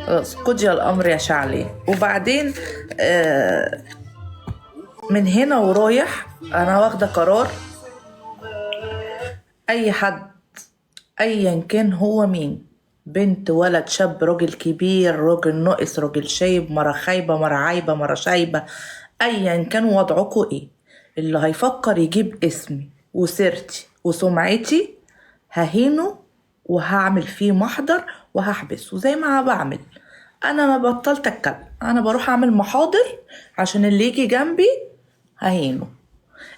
خلاص قضي الأمر يا شعلي. وبعدين آه، من هنا ورايح أنا واخدة قرار. أي حد أيا كان هو مين، بنت ولد شاب راجل كبير راجل ناقص راجل شايب مرة خايبة مرة عايبة مرة شايبة، أيا كان وضعكوا إيه، اللي هيفكر يجيب اسمي وسيرتي وسمعتي ههينه وهعمل فيه محضر وهحبسه زي ما بعمل. انا ما بطلت اتكلم، انا بروح اعمل محاضر عشان اللي يجي جنبي ههينه.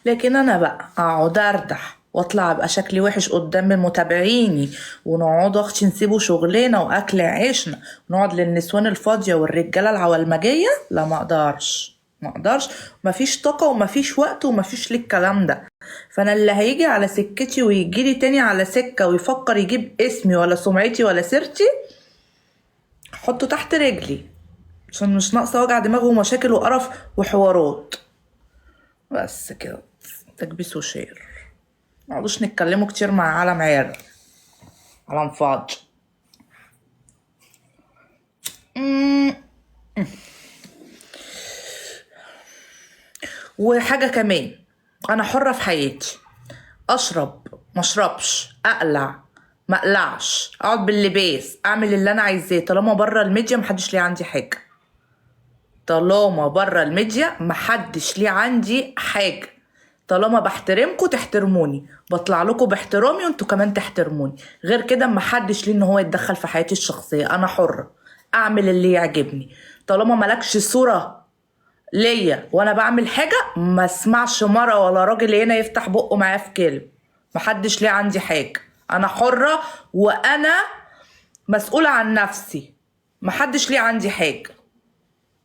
لكن انا بقى اقعد اردح واطلع ابقى شكلي وحش قدام متابعيني ونقعد اختي نسيبوا شغلنا واكل عيشنا ونقعد للنسوان الفاضيه والرجاله العولمجيه، لا ما اقدرش ما اقدرش. مفيش طاقه ومفيش وقت ومفيش للكلام ده. فانا اللي هيجي على سكتي ويجيلي تاني على سكه ويفكر يجيب اسمي ولا سمعتي ولا سيرتي حطه تحت رجلي، عشان مش ناقصه وجع دماغ ومشاكل وقرف وحوارات. بس كده، تكبيس وشير. مقعدوش نتكلموا كتير مع عالم عيال، عالم فاضي. وحاجة كمان، أنا حرة في حياتي، أشرب مشربش، أقلع ما أقلعش، أقعد باللباس، أعمل اللي أنا عايزاه طالما بره الميديا محدش ليه عندي حاجة. طالما بره الميديا محدش ليه عندي حاجة. طالما بحترمكوا تحترموني، بطلع لكم باحترامي وانتوا كمان تحترموني. غير كده محدش ليه ان هو يتدخل في حياتي الشخصية. انا حرة اعمل اللي يعجبني. طالما ملكش صورة ليا وانا بعمل حاجة ما اسمعش مرة ولا راجل هنا يفتح بقه معايا في كلمة. محدش ليه عندي حاجة. انا حرة وانا مسؤولة عن نفسي. محدش ليه عندي حاجة.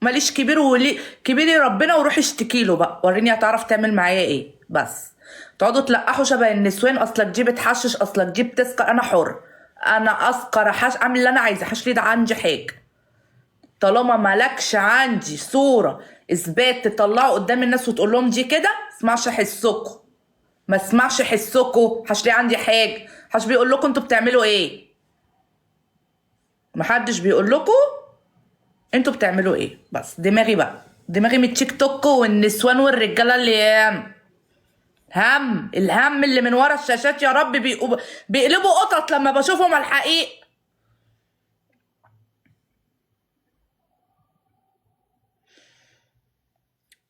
ماليش كبير ولي كبيري ربنا وروح اشتكي له بقى وريني هتعرف تعمل معايا ايه. بس تقعدوا تلقحوا شبه النسوان، اصلك دي بتحشش اصلك دي بتسكر. انا حر، انا اسكر اعمل اللي انا عايزه، حش لي ده عندي حاجه. طالما مالكش عندي صوره اثبات تطلعه قدام الناس وتقول لهم دي كده، اسمعش حسكوا. ما اسمعش حسكوا. حش لي عندي حاجه. حش بيقول لكم انتوا بتعملوا ايه. محدش بيقول لكم انتوا بتعملوا ايه. بس دماغي بقى، دماغي من التيك توك والنسوان والرجاله اللي الهم اللي من ورا الشاشات يا رب بيقلبوا قطط لما بشوفهم على الحقيقة.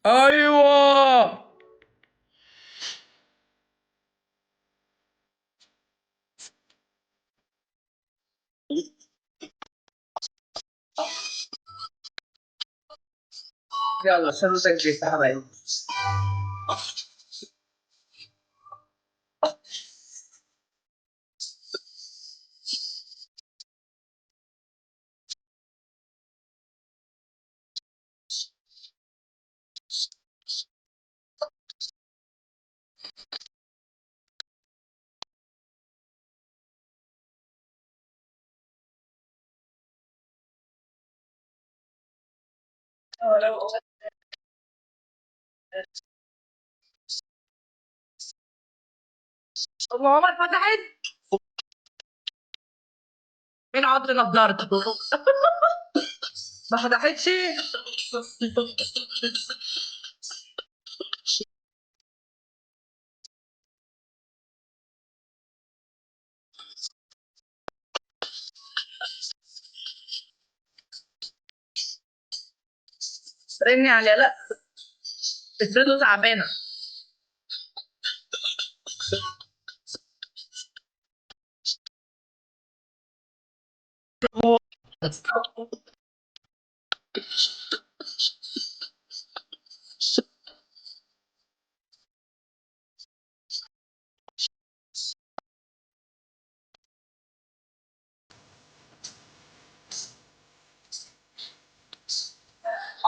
ايوه يلا شروطك دي يا حبايبي. ماما فتحت. مين عض نضارتك؟ ما فتحتش. رني عليها. لا افرضوا تعبانه.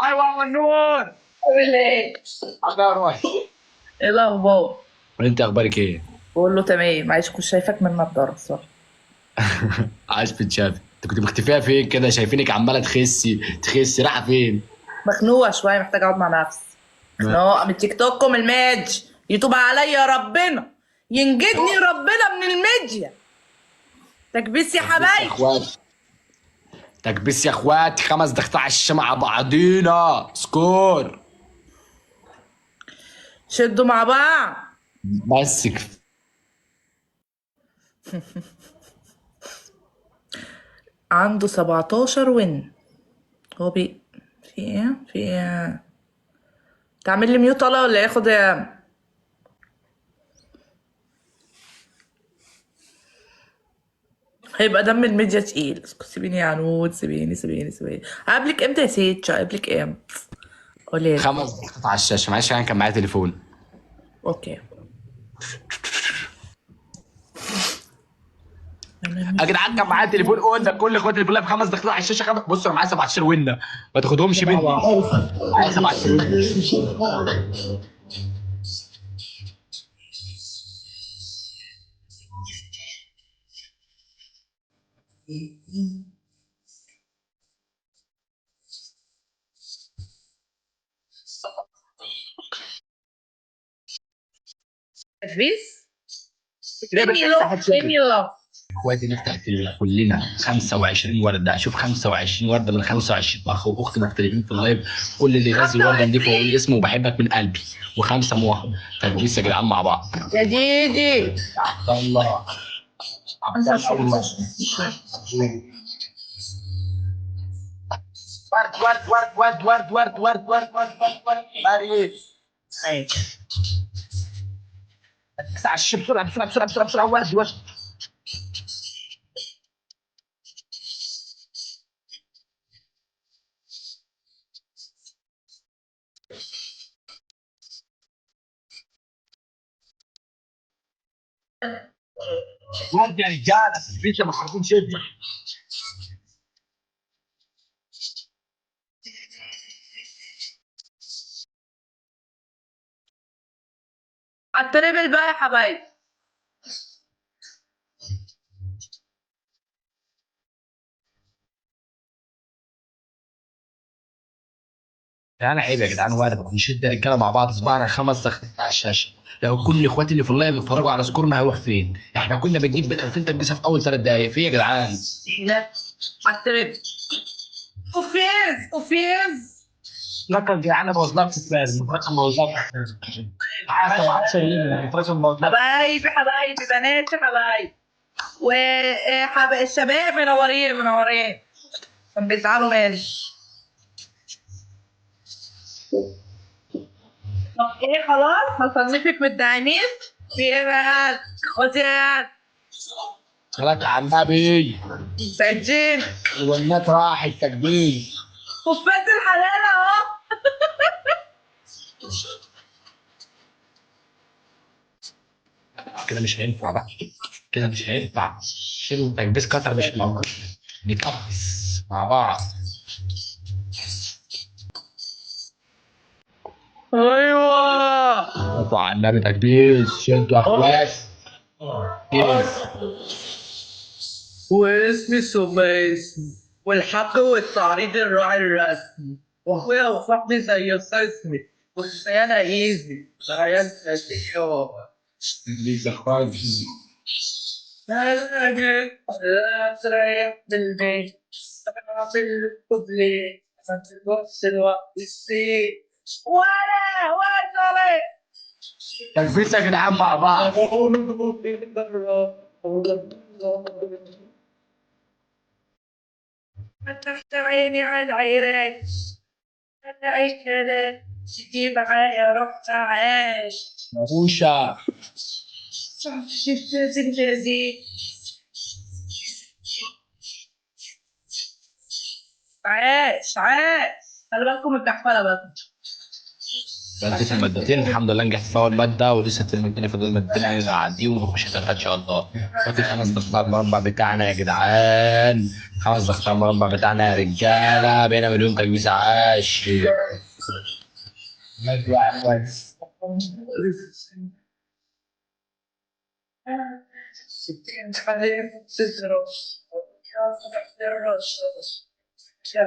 ايوه النور. عامل ايه؟ اخبار روحي. ايه الاخبار؟ وانت اخبارك ايه؟ بقول له تمام. معلش كنت شايفك من نضاره الصراحه. عاش بتشاف. انت كنت مختفيه فين كده؟ شايفينك عماله تخسي رايحه فين؟ مخنوقه شويه، محتاجه اقعد مع نفسي. ما... مخنوقه من تيك توك ومن الميديا. يتوب عليا ربنا، ينجدني ربنا من الميديا. تكبيس يا طب بس يا حبايبي. اخوان، تكبيس يا اخواتي، 5 ضغط على الشاشه مع بعضينا سكور. شدوا مع بعض. بس عنده 17 وين. هو في ايه في ايه. تعمل لي ميوت طالع ولا ياخد هيبقى دم الميديا تقيل. سيبيني يا عنود، سيبيني. هقابلك امتى يا سيتش؟ هقابلك امتى؟ قوليلي. 5 ضغط على الشاشه، معلش كان معايا تليفون. اوكي. يا جدعان كان معايا تليفون، قلنا كل اخواتي اللي كلها ب5 ضغط على الشاشه. بص انا معايا 17 وينه، ما تاخدهمش مني. معايا 17 وينه. تدريس. ليه بس تفتح الشاشة؟ يلا. اخواتي نفتح كلنا 25 ورده، اشوف 25 ورده من 25 اخ واخت مختلفين في اللايف. كل اللي ينزل ورده نضيفه ويقول اسمه وبحبك من قلبي، وخمسه موهم تدريس يا جدعان مع بعض. يا ديدي. عبد الله. عبد الله. ورد باريس. على الشيب بسرعه ورد. ورد يا رجاله، الفيشه مش عارفين شده. على التريبل بقى يا حبايبي. انا عيب يا جدعان، ورد نشد رجاله مع بعض صباعنا 5 ضغط على الشاشه. لو كل اخواتي اللي في اللايف بيتفرجوا على سكورنا هيروح فين؟ احنا كنا بنجيب ب 2000 تلبسها في اول 3 دقايق، في يا جدعان؟ لا. على التريبل. اوفيز. رقم يا جدعان بوظناك في الفاز، رقم بوظناك في الفاز. حبايبي بناتي حبايبي. الشباب منورين. كان بيزعلوا ماشي. طب ايه خلاص هصنفك متدعمين. في ايه بقى؟ خدي. صلاة على النبي. سجين. والناس راح التكبير. خفات الحلال اهو. كده مش هينفع بقى، كده مش هينفع. شيلوا تكبيس قطر مش موجود، نكبس مع بعض. ايوه. صلوا على النبي تكبيس، شدوا اخوات. واسمي سميس. والحق والتعريض الراعي الرسمي. واخويا وصاحبي زي اسمي. والصيانة ايزي. غيرت الشغل. ليس اخوات. لا جيت. لا تريح بالبيت. انا في الكوبليه. ما تبص الوقت السيء. ولا طريق. تكبيس يا جدعان مع بعض. فتحت عيني على عينك. انا عشت. تجي معايا رحت عايش. مهوشة. شفت زنجازي. عاش. خلي بالكم الكحفلة بقى. بديت المادتين الحمد لله، نجحت في اول ماده، ولسه الترم التاني فاضل المادتين هعديهم ونخش تالتة ان شاء الله. فاضل 5 ضغطات المربع بتاعنا يا جدعان، 5 ضغطات المربع بتاعنا يا رجاله، بقينا مليون تكبيس عاش. ستين حليب تزرع. يا فتحت الرش. يا